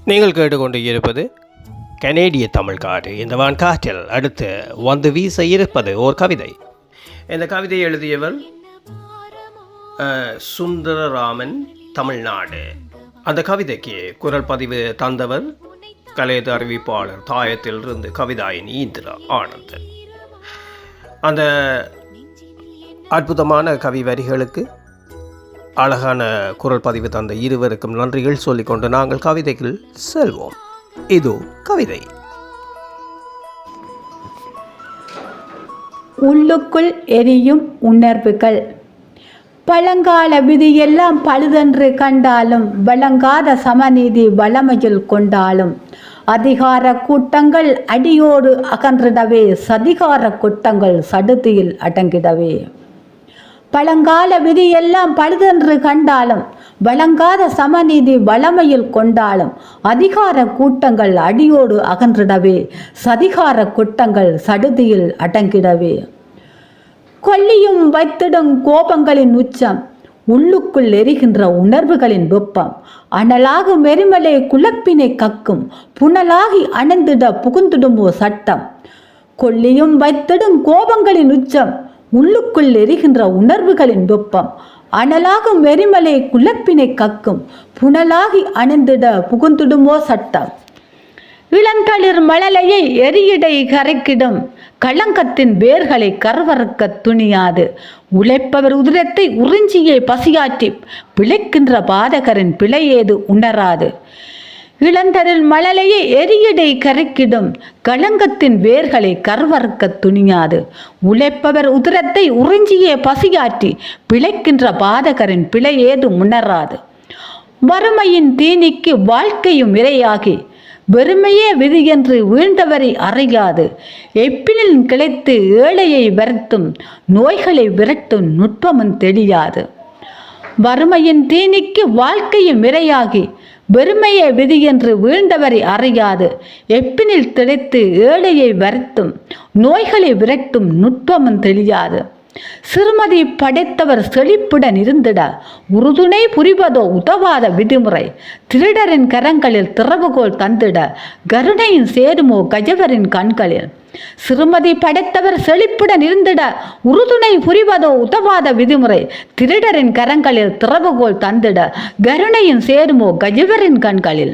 நீங்கள் கேட்டுக்கொண்டு இருப்பது கனேடிய தமிழ் காடு. இந்த வான்காற்றில் அடுத்து வந்து வீச இருப்பது ஓர் கவிதை. இந்த கவிதையை எழுதியவர் சுந்தரராமன், தமிழ்நாடு. அந்த கவிதைக்கு குரல் பதிவு தந்தவர் கலையது அறிவிப்பாளர் தாயத்திலிருந்து கவிதாயின் இந்திரா ஆனந்தன். அந்த அற்புதமான கவி வரிகளுக்கு அழகான குரல் பதிவு தந்த இருவருக்கும் நன்றிகள் சொல்லிக்கொண்டு நாங்கள் கவிதைகள் செல்வோம். இது கவிதை. உள்ளுக்குள் எரியும் உணர்வுகள். பழங்கால விதியெல்லாம் பழுதென்று கண்டாலும் வழங்காத சமநீதி வளமையில் கொண்டாலும் அதிகார கூட்டங்கள் அடியோடு அகன்றிடவே சதிகார கூட்டங்கள் சடுதியில் அடங்கிடவே. பழங்கால விதியெல்லாம் பழுதென்று கண்டாலும் வழங்காத சமநீதி வளமையில் கொண்டாலும் அதிகார கூட்டங்கள் அடியோடு அகன்றிடவே சதிகார கூட்டங்கள் சடுதியில் அடங்கிடவே. கொல்லியும் வைத்திடும் கோபங்களின் உச்சம், உள்ளுக்குள் எரிகின்ற உணர்வுகளின் வெப்பம், அனலாகு மெரிமலை குழப்பினை கக்கும் புனலாகி அணைந்திட புகுந்திடுமோ சட்டம். கொல்லியும் வைத்திடும் கோபங்களின் உச்சம், உள்ளுக்குள் எரிகின்ற உணர்வுகளின் வெப்பம், அனலாகும் எரிமலை குழப்பினை கக்கும் புனலாகி அணைந்திட புகுந்திடுமோ சட்டம். இளந்தளிர் மழலையை எரியடை கரைக்கிடும் களங்கத்தின் வேர்களை கரவறுக்க துணியாது உழைப்பவர் உதிரத்தை உறிஞ்சியே பசியாற்றி பிழைக்கின்ற பாதகரின் பிழையேது உணராது. இளந்தரில் மழலையை எரியடை கரைக்கிடும் களங்கத்தின் வேர்களை கரவறுக்க துணியாது உழைப்பவர் உதிரத்தை உறிஞ்சியே பசியாற்றி பிழைக்கின்ற பாதகரின் பிழையேது உணராது. வறுமையின் தீனிக்கு வாழ்க்கையும் இரையாகி வெறுமையே விதி என்று வீழ்ந்தவரை அறியாது எப்பினில் கிளைத்து ஏழையை வருத்தும் நோய்களை விரட்டும் நுட்பமும் தெரியாது. வறுமையின் தீனிக்கு வாழ்க்கையும் இரையாகி வெறுமையே விதி என்று வீழ்ந்தவரை அறியாது எப்பினில் திளைத்து ஏழையை வருத்தும் நோய்களை விரட்டும் நுட்பமும் தெரியாது. சிறுமதி படைத்தவர் செழிப்புடன் இருந்திட உறுதுணை புரிவதோ உதவாத விதிமுறை. திருடரின் கரங்களில் திறவுகோல் தந்திட கருணையின் சேருமோ கஜவரின் கண்களில். சிறுமதி படைத்தவர் செழிப்புடன் இருந்திட உறுதுணை புரிவதோ உதவாத விதிமுறை. திருடரின் கரங்களில் திறவுகோல் தந்திட கருணையின் சேருமோ கஜவரின் கண்களில்.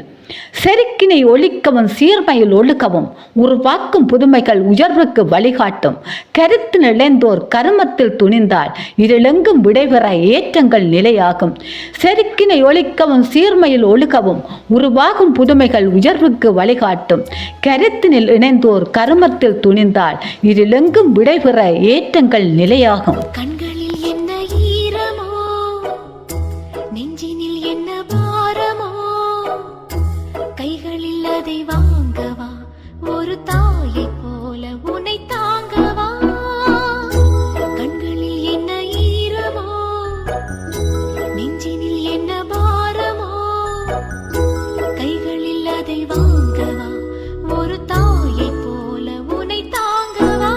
செருக்கினை ஒழிக்கவும் சீர்மையில் ஒழுக்கவும் உருவாக்கும் புதுமைகள் உயர்வுக்கு வழிகாட்டும். கருத்து நிலைந்தோர் கருமத்தில் துணிந்தால் இருளெங்கும் விடைபெற ஏற்றங்கள் நிலையாகும். செருக்கினை ஒழிக்கவும் சீர்மையில் ஒழுக்கவும் உருவாகும் புதுமைகள் உயர்வுக்கு வழிகாட்டும். கருத்தினில் இணைந்தோர் கருமத்தில் துணிந்தால் இருளெங்கும் விடைபெற ஏற்றங்கள் நிலையாகும். கண்களில் என்ன ஈரமோ, நெஞ்சினில் என்ன பாரமோ, கைகளில் அதை வாங்கவா ஒரு தாயை போல உன்னை தாங்கவா. கண்களில் என்ன ஈரமோ, நெஞ்சினில் என்ன பாரமோ, கைகளில் அதை வாங்கவா ஒரு தாயை போல உன்னை தாங்கவா.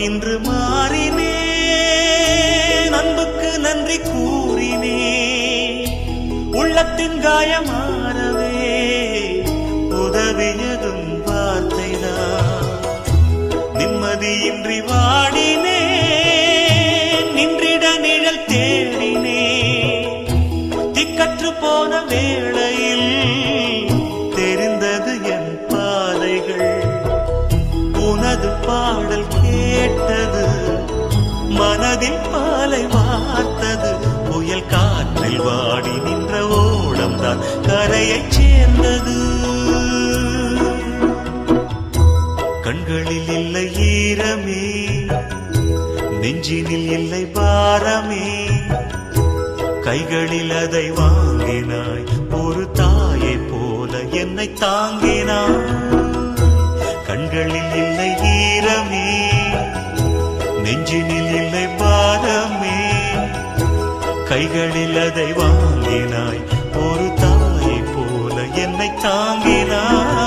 இன்று மாறினேன், அன்புக்கு நன்றி கூறினேன். உள்ளத்தின் காயமாறவே உதவியதும் வார்த்தைதான். நிம்மதியின்றி வாடினேன், நின்றிட நிழல் தேடினேன். திக்கற்று போன வேளையில் தெரிந்தது என் பாதைகள். உனது பாடல் கேட்டது, மனதில் பாலை வார்த்தது. புயல் காற்றில் வாடி நின்ற ஓடம்தான் கரையைச் சேர்ந்தது. கண்களில் இல்லை ஈரமே, நெஞ்சினில் இல்லை பாரமே. கைகளில் அதை வாங்கினாய், ஒரு தாயை போல என்னை தாங்கினாய். கண்களில் இல்லை ஈரமே, நெஞ்சினில் இல்லை பாரமே. கைகளில் அதை வாங்கினாய், ஒரு தாயை போல என்னை தாங்கினாய்.